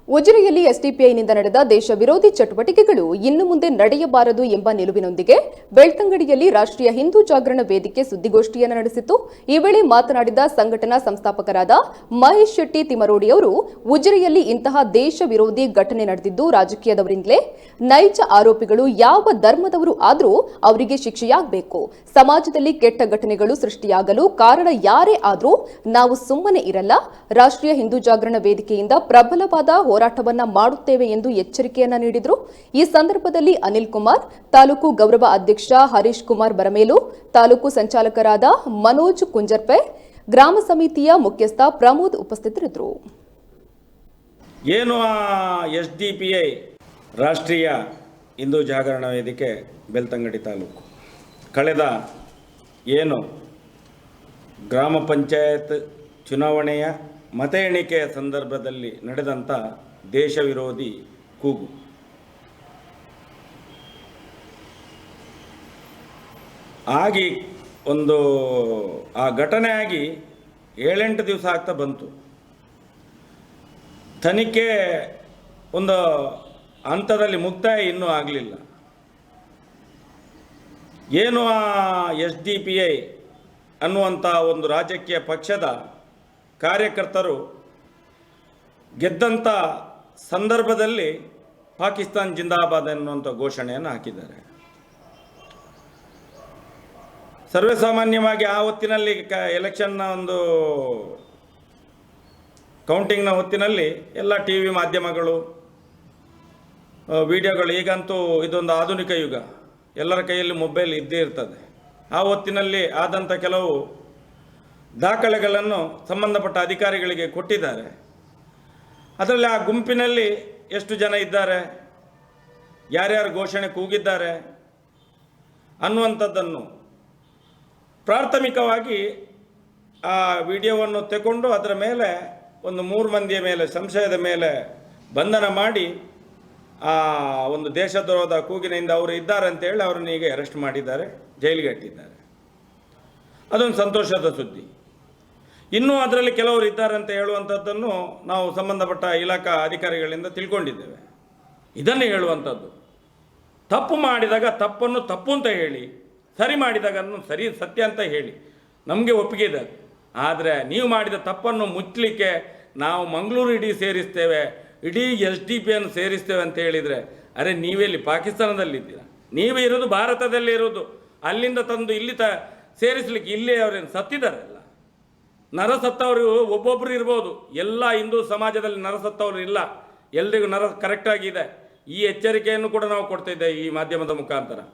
ಉಜಿರೆಯಲ್ಲಿ ಎಸ್ಡಿಪಿಐನಿಂದ ನಡೆದ ದೇಶ ವಿರೋಧಿ ಚಟುವಟಿಕೆಗಳು ಇನ್ನು ಮುಂದೆ ನಡೆಯಬಾರದು ಎಂಬ ನಿಲುವಿನೊಂದಿಗೆ ಬೆಳ್ತಂಗಡಿಯಲ್ಲಿ ರಾಷ್ಟ್ರೀಯ ಹಿಂದೂ ಜಾಗರಣ ವೇದಿಕೆ ಸುದ್ದಿಗೋಷ್ಠಿಯನ್ನು ನಡೆಸಿತು. ಈ ವೇಳೆ ಮಾತನಾಡಿದ ಸಂಘಟನಾ ಸಂಸ್ಥಾಪಕರಾದ ಮಹೇಶ್ ಶೆಟ್ಟಿ ತಿಮರೋಡಿ ಅವರು, ಉಜಿರೆಯಲ್ಲಿ ಇಂತಹ ದೇಶ ವಿರೋಧಿ ಘಟನೆ ನಡೆದಿದ್ದು ರಾಜಕೀಯದವರಿಂದಲೇ. ನೈಜ ಆರೋಪಿಗಳು ಯಾವ ಧರ್ಮದವರು ಆದರೂ ಅವರಿಗೆ ಶಿಕ್ಷೆಯಾಗಬೇಕು. ಸಮಾಜದಲ್ಲಿ ಕೆಟ್ಟ ಘಟನೆಗಳು ಸೃಷ್ಟಿಯಾಗಲು ಕಾರಣ ಯಾರೇ ಆದರೂ ನಾವು ಸುಮ್ಮನೆ ಇರಲ್ಲ. ರಾಷ್ಟ್ರೀಯ ಹಿಂದೂ ಜಾಗರಣ ವೇದಿಕೆಯಿಂದ ಪ್ರಬಲವಾದ ಹೋರಾಟವನ್ನ ಮಾಡುತ್ತೇವೆ ಎಂದು ಎಚ್ಚರಿಕೆಯನ್ನ ನೀಡಿದರು. ಈ ಸಂದರ್ಭದಲ್ಲಿ ಅನಿಲ್ ಕುಮಾರ್, ತಾಲೂಕು ಗೌರವ ಅಧ್ಯಕ್ಷ ಹರೀಶ್ ಕುಮಾರ್ ಬರಮೇಲು, ತಾಲೂಕು ಸಂಚಾಲಕರಾದ ಮನೋಜ್ ಕುಂಜರ್ಪೆ, ಗ್ರಾಮ ಸಮಿತಿಯ ಮುಖ್ಯಸ್ಥ ಪ್ರಮೋದ್ ಉಪಸ್ಥಿತರಿದ್ದರು. ಏನು ಎಸ್ಡಿಪಿಐ ರಾಷ್ಟ್ರೀಯ ಹಿಂದೂ ಜಾಗರಣ ವೇದಿಕೆ ಬೆಳ್ತಂಗಡಿ ತಾಲೂಕು ಕಳೆದ ಏನು ಗ್ರಾಮ ಪಂಚಾಯತ್ ಚುನಾವಣೆಯ ಮತ ಎಣಿಕೆಯ ಸಂದರ್ಭದಲ್ಲಿ ನಡೆದಂಥ ದೇಶ ವಿರೋಧಿ ಕೂಗು ಆಗಿ ಆ ಘಟನೆ ಆಗಿ 7-8 ದಿವಸ ಆಗ್ತಾ ಬಂತು. ತನಿಖೆ ಒಂದು ಹಂತದಲ್ಲಿ ಮುಕ್ತಾಯ ಇನ್ನೂ ಆಗಲಿಲ್ಲ. ಏನು ಎಸ್ಡಿಪಿಐ ಅನ್ನುವಂಥ ಒಂದು ರಾಜಕೀಯ ಪಕ್ಷದ ಕಾರ್ಯಕರ್ತರು ಗೆದ್ದಂಥ ಸಂದರ್ಭದಲ್ಲಿ ಪಾಕಿಸ್ತಾನ್ ಜಿಂದಾಬಾದ್ ಎನ್ನುವಂಥ ಘೋಷಣೆಯನ್ನು ಹಾಕಿದ್ದಾರೆ. ಸರ್ವೇಸಾಮಾನ್ಯವಾಗಿ ಆ ಹೊತ್ತಿನಲ್ಲಿ ಎಲೆಕ್ಷನ್ನ ಒಂದು ಕೌಂಟಿಂಗ್ನ ಹೊತ್ತಿನಲ್ಲಿ ಎಲ್ಲ ಟಿ ವಿ ಮಾಧ್ಯಮಗಳು, ವಿಡಿಯೋಗಳು, ಈಗಂತೂ ಇದೊಂದು ಆಧುನಿಕ ಯುಗ, ಎಲ್ಲರ ಕೈಯಲ್ಲಿ ಮೊಬೈಲ್ ಇದ್ದೇ ಇರ್ತದೆ. ಆ ಹೊತ್ತಿನಲ್ಲಿ ಆದಂಥ ಕೆಲವು ದಾಖಲೆಗಳನ್ನು ಸಂಬಂಧಪಟ್ಟ ಅಧಿಕಾರಿಗಳಿಗೆ ಕೊಟ್ಟಿದ್ದಾರೆ. ಅದರಲ್ಲಿ ಆ ಗುಂಪಿನಲ್ಲಿ ಎಷ್ಟು ಜನ ಇದ್ದಾರೆ, ಯಾರ್ಯಾರು ಘೋಷಣೆ ಕೂಗಿದ್ದಾರೆ ಅನ್ನುವಂಥದ್ದನ್ನು ಪ್ರಾಥಮಿಕವಾಗಿ ಆ ವಿಡಿಯೋವನ್ನು ತಗೊಂಡು ಅದರ ಮೇಲೆ ಒಂದು 3 ಮಂದಿಯ ಮೇಲೆ ಸಂಶಯದ ಮೇಲೆ ಬಂಧನ ಮಾಡಿ ಆ ಒಂದು ದೇಶದ್ರೋಹದ ಕೂಗಿನಿಂದ ಅವರು ಇದ್ದಾರೆ ಅಂತೇಳಿ ಅವರನ್ನು ಈಗ ಅರೆಸ್ಟ್ ಮಾಡಿದ್ದಾರೆ, ಜೈಲಿಗೆ ಇಟ್ಟಿದ್ದಾರೆ. ಅದೊಂದು ಸಂತೋಷದ ಸುದ್ದಿ. ಇನ್ನೂ ಅದರಲ್ಲಿ ಕೆಲವರು ಇದ್ದಾರೆ ಅಂತ ಹೇಳುವಂಥದ್ದನ್ನು ನಾವು ಸಂಬಂಧಪಟ್ಟ ಇಲಾಖಾ ಅಧಿಕಾರಿಗಳಿಂದ ತಿಳ್ಕೊಂಡಿದ್ದೇವೆ. ಇದನ್ನು ಹೇಳುವಂಥದ್ದು, ತಪ್ಪು ಮಾಡಿದಾಗ ತಪ್ಪನ್ನು ತಪ್ಪು ಅಂತ ಹೇಳಿ, ಸರಿ ಮಾಡಿದಾಗ ಸರಿ ಸತ್ಯ ಅಂತ ಹೇಳಿ ನಮಗೆ ಒಪ್ಪಿಗೆ ಇದೆ. ಆದರೆ ನೀವು ಮಾಡಿದ ತಪ್ಪನ್ನು ಮುಚ್ಚಲಿಕ್ಕೆ ನಾವು ಮಂಗಳೂರು ಇಡೀ ಸೇರಿಸ್ತೇವೆ, ಇಡೀ ಎಸ್ಡಿಪಿಯನ್ನು ಸೇರಿಸ್ತೇವೆ ಅಂತ ಹೇಳಿದರೆ, ಅರೆ ನೀವೆಲ್ಲಿ ಪಾಕಿಸ್ತಾನದಲ್ಲಿದ್ದೀರಾ? ನೀವೇ ಇರೋದು ಭಾರತದಲ್ಲಿ ಇರೋದು, ಅಲ್ಲಿಂದ ತಂದು ಇಲ್ಲಿ ಸೇರಿಸಲಿಕ್ಕೆ ಇಲ್ಲೇ ಅವರೇನು ಸತ್ತಿದ್ದಾರಲ್ಲ. ನರಸತ್ತವರು ಒಬ್ಬೊಬ್ಬರು ಇರ್ಬೋದು, ಎಲ್ಲ ಹಿಂದೂ ಸಮಾಜದಲ್ಲಿ ನರಸತ್ತವರು ಇಲ್ಲ, ಎಲ್ರಿಗೂ ನರ ಕರೆಕ್ಟಾಗಿದೆ. ಈ ಎಚ್ಚರಿಕೆಯನ್ನು ಕೂಡ ನಾವು ಕೊಡ್ತಾ ಇದ್ದೇವೆ ಈ ಮಾಧ್ಯಮದ ಮುಖಾಂತರ.